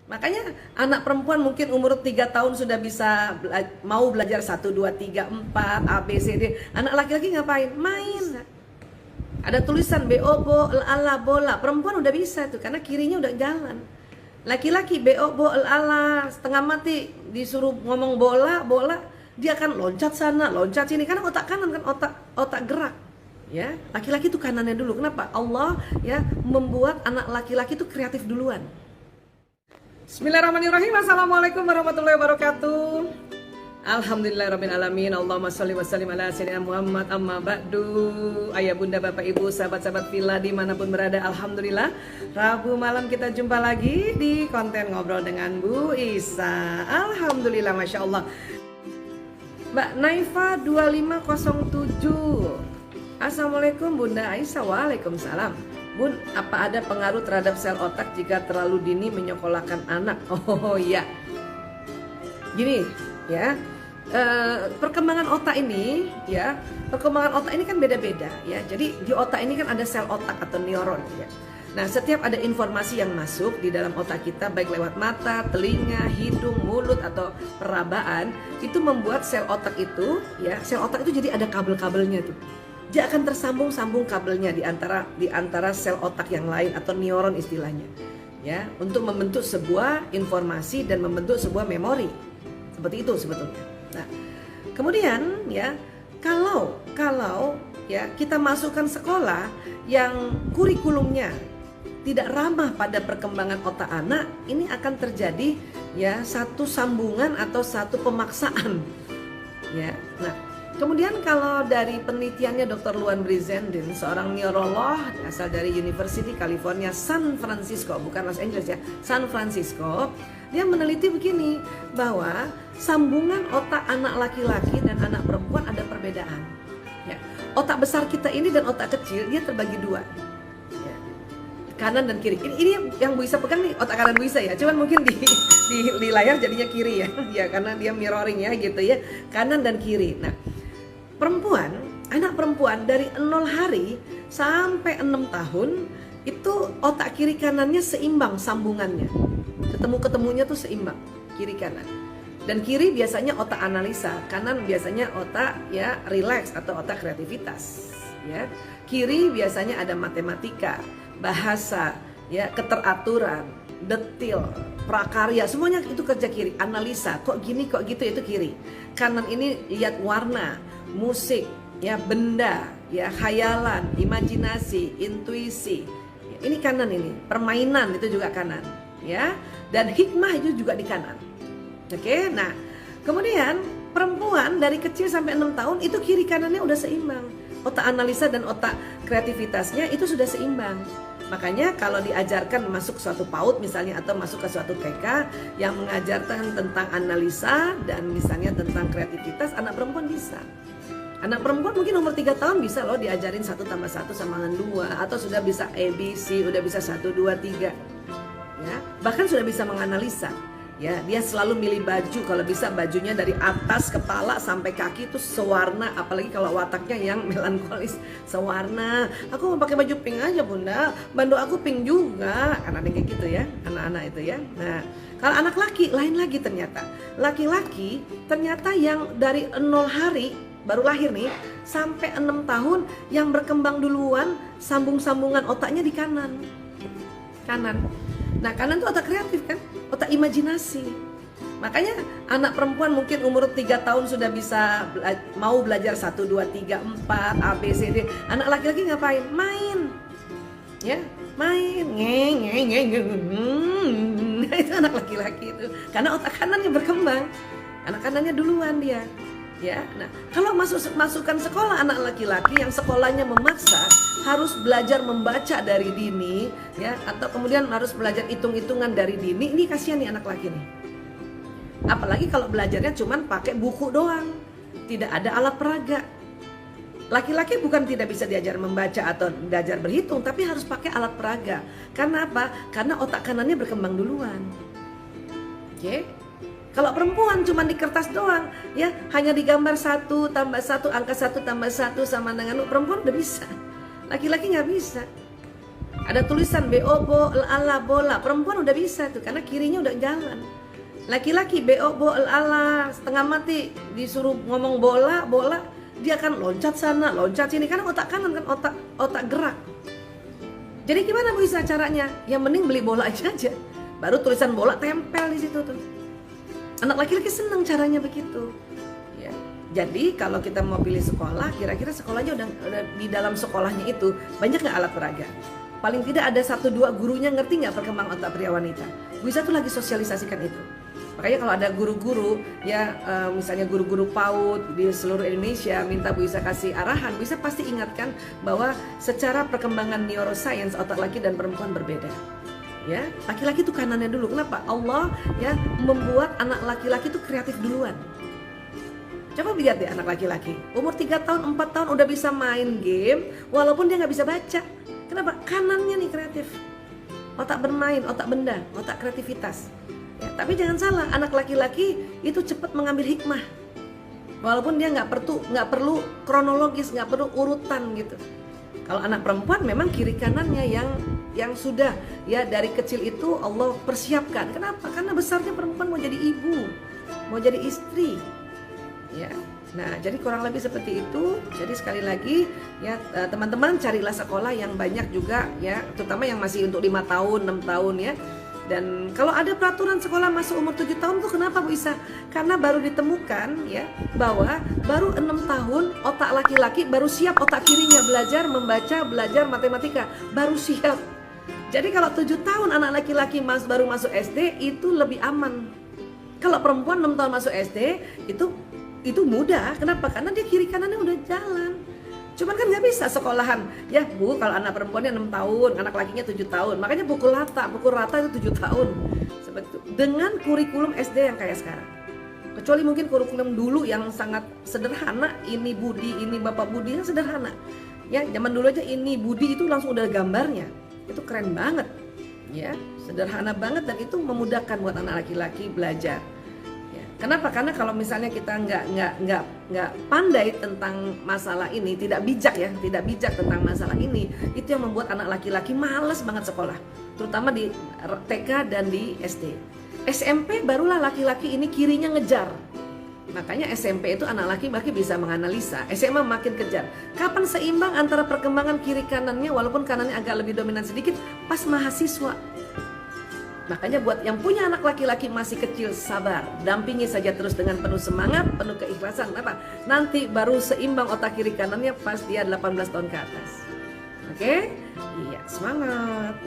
Makanya anak perempuan mungkin umur 3 tahun sudah bisa mau belajar 1, 2, 3, 4 A, B, C, D. Anak laki-laki ngapain? Main. Ada tulisan BO, bo, ala, bola. Perempuan udah bisa tuh karena kirinya udah jalan. Laki-laki BO, bo, ala, setengah mati disuruh ngomong bola, bola, dia akan loncat sana, loncat sini karena otak kanan kan otak gerak. Ya, laki-laki itu kanannya dulu. Kenapa? Allah ya membuat anak laki-laki itu kreatif duluan. Bismillahirrahmanirrahim. Assalamualaikum warahmatullahi wabarakatuh. Alhamdulillahirrabbilalamin. Allahumma sholli wa sallim ala sayyidina Muhammad. Amma ba'du. Ayah bunda bapak ibu sahabat-sahabat villa dimanapun berada, alhamdulillah Rabu malam kita jumpa lagi di konten ngobrol dengan Bu Isa. Alhamdulillah, masya Allah. Mbak Naifa 2507. Assalamualaikum Bunda Aisyah. Waalaikumsalam. Bun, apa ada pengaruh terhadap sel otak jika terlalu dini menyekolahkan anak? Oh iya. Gini ya, perkembangan otak ini ya, perkembangan otak ini kan beda-beda ya. Jadi di otak ini kan ada sel otak atau neuron ya. Nah, setiap ada informasi yang masuk di dalam otak kita baik lewat mata, telinga, hidung, mulut atau perabaan, itu membuat sel otak itu ya, sel otak itu jadi ada kabel-kabelnya tuh. Dia akan tersambung-sambung kabelnya di antara sel otak yang lain atau neuron istilahnya ya, untuk membentuk sebuah informasi dan membentuk sebuah memori. Seperti itu sebetulnya. Nah, kemudian ya, kalau ya kita masukkan sekolah yang kurikulumnya tidak ramah pada perkembangan otak anak, ini akan terjadi ya satu sambungan atau satu pemaksaan ya. Nah, kemudian kalau dari penelitiannya Dr. Luan Brizendin, seorang neurolog asal dari University California San Francisco, bukan Los Angeles ya, San Francisco, dia meneliti begini, bahwa sambungan otak anak laki-laki dan anak perempuan ada perbedaan. Ya. Otak besar kita ini dan otak kecil dia terbagi dua, ya. Kanan dan kiri. Ini yang Bu Isa pegang nih, otak kanan Bu Isa ya. Cuman mungkin di layar jadinya kiri ya, ya karena dia mirroring ya gitu ya, kanan dan kiri. Nah, perempuan, anak perempuan dari 0 hari sampai 6 tahun itu otak kiri kanannya seimbang sambungannya. Ketemunya tuh seimbang kiri kanan. Dan kiri biasanya otak analisa, kanan biasanya otak ya relax atau otak kreativitas ya. Kiri biasanya ada matematika, bahasa, ya keteraturan, detil, prakarya, semuanya itu kerja kiri. Analisa, kok gini kok gitu, itu kiri. Kanan ini lihat warna, musik, ya benda, ya khayalan, imajinasi, intuisi. Ini kanan ini, permainan itu juga kanan, ya. Dan hikmah itu juga di kanan. Oke, nah kemudian perempuan dari kecil sampai 6 tahun itu kiri kanannya udah seimbang. Otak analisa dan otak kreativitasnya itu sudah seimbang. Makanya kalau diajarkan masuk suatu PAUD misalnya atau masuk ke suatu TK yang mengajarkan tentang analisa dan misalnya tentang kreativitas, anak perempuan bisa. Anak perempuan mungkin umur 3 tahun bisa loh diajarin 1 tambah 1 sama dengan 2, atau sudah bisa ABC, udah bisa 1, 2, 3 ya, bahkan sudah bisa menganalisa ya. Dia selalu milih baju, kalau bisa bajunya dari atas kepala sampai kaki itu sewarna, apalagi kalau wataknya yang melankolis, sewarna. Aku mau pakai baju pink aja Bunda, bandu aku pink juga, anak-anak kayak gitu ya, anak-anak itu ya. Nah, kalau anak laki lain lagi ternyata. Laki-laki ternyata yang dari 0 hari baru lahir nih sampai 6 tahun yang berkembang duluan sambung-sambungan otaknya di kanan. Nah, kanan itu otak kreatif kan, otak imajinasi. Makanya anak perempuan mungkin umur 3 tahun sudah bisa mau belajar 1, 2, 3, 4 A, B, C, D. Anak laki-laki ngapain? Main. Ya, main. Itu anak laki-laki itu. Karena otak kanannya berkembang. Anak kanannya duluan dia. Ya, nah kalau masukkan sekolah anak laki-laki yang sekolahnya memaksa harus belajar membaca dari dini, ya, atau kemudian harus belajar hitung-hitungan dari dini, ini kasihan nih anak laki nih. Apalagi kalau belajarnya cuman pakai buku doang, tidak ada alat peraga. Laki-laki bukan tidak bisa diajar membaca atau diajar berhitung, tapi harus pakai alat peraga. Karena apa? Karena otak kanannya berkembang duluan. Oke? Kalau perempuan cuma di kertas doang, ya hanya digambar 1 tambah 1, angka 1 tambah 1 sama dengan perempuan udah bisa. Laki-laki nggak bisa. Ada tulisan BO ala bola. Perempuan udah bisa tuh karena kirinya udah jalan. Laki-laki BO ala setengah mati disuruh ngomong bola, dia akan loncat sana, loncat sini karena otak kanan kan otak gerak. Jadi gimana bisa caranya? Yang mending beli bola aja. Baru tulisan bola tempel di situ tuh. Anak laki-laki senang caranya begitu. Ya. Jadi kalau kita mau pilih sekolah, kira-kira sekolahnya udah di dalam sekolahnya itu banyak nggak alat peraga? Paling tidak ada 1-2 gurunya ngerti nggak perkembangan otak pria wanita. Bu Isa tuh lagi sosialisasikan itu. Makanya kalau ada guru-guru ya misalnya guru-guru PAUD di seluruh Indonesia minta Bu Isa kasih arahan, Bu Isa pasti ingatkan bahwa secara perkembangan neuroscience otak laki dan perempuan berbeda. Ya, laki-laki itu kanannya dulu. Kenapa? Allah ya membuat anak laki-laki itu kreatif duluan. Coba lihat deh anak laki-laki umur 3 tahun, 4 tahun udah bisa main game walaupun dia nggak bisa baca. Kenapa? Kanannya nih kreatif. Otak bermain, otak benda, otak kreativitas. Ya, tapi jangan salah, anak laki-laki itu cepat mengambil hikmah. Walaupun dia nggak perlu kronologis, nggak perlu urutan gitu. Kalau anak perempuan memang kiri kanannya yang sudah ya dari kecil itu Allah persiapkan. Kenapa? Karena besarnya perempuan mau jadi ibu, mau jadi istri. Ya. Nah, jadi kurang lebih seperti itu. Jadi sekali lagi ya teman-teman carilah sekolah yang banyak juga ya, terutama yang masih untuk 5 tahun, 6 tahun ya. Dan kalau ada peraturan sekolah masuk umur 7 tahun tuh kenapa Bu Isa? Karena baru ditemukan ya bahwa baru 6 tahun otak laki-laki baru siap otak kirinya belajar membaca, belajar matematika, baru siap. Jadi kalau 7 tahun anak laki-laki baru masuk SD itu lebih aman. Kalau perempuan 6 tahun masuk SD itu mudah. Kenapa? Karena dia kiri kanannya udah jalan. Cuman kan nggak bisa sekolahan ya Bu, kalau anak perempuannya 6 tahun, anak lakinya 7 tahun. Makanya pukul rata itu 7 tahun. Seperti itu. Dengan kurikulum SD yang kayak sekarang. Kecuali mungkin kurikulum dulu yang sangat sederhana, ini Budi, ini Bapak Budi yang sederhana. Ya, zaman dulu aja ini Budi itu langsung udah gambarnya. Itu keren banget. Ya, sederhana banget dan itu memudahkan buat anak laki-laki belajar. Kenapa? Karena kalau misalnya kita nggak pandai tentang masalah ini, tidak bijak tentang masalah ini, itu yang membuat anak laki-laki malas banget sekolah, terutama di TK dan di SD. SMP barulah laki-laki ini kirinya ngejar. Makanya SMP itu anak laki-laki bisa menganalisa, SMA makin kejar. Kapan seimbang antara perkembangan kiri kanannya, walaupun kanannya agak lebih dominan sedikit, pas mahasiswa. Makanya buat yang punya anak laki-laki masih kecil, sabar, dampingi saja terus dengan penuh semangat, penuh keikhlasan. Apa? Nanti baru seimbang otak kiri kanannya pas dia 18 tahun ke atas. Oke? Iya, semangat.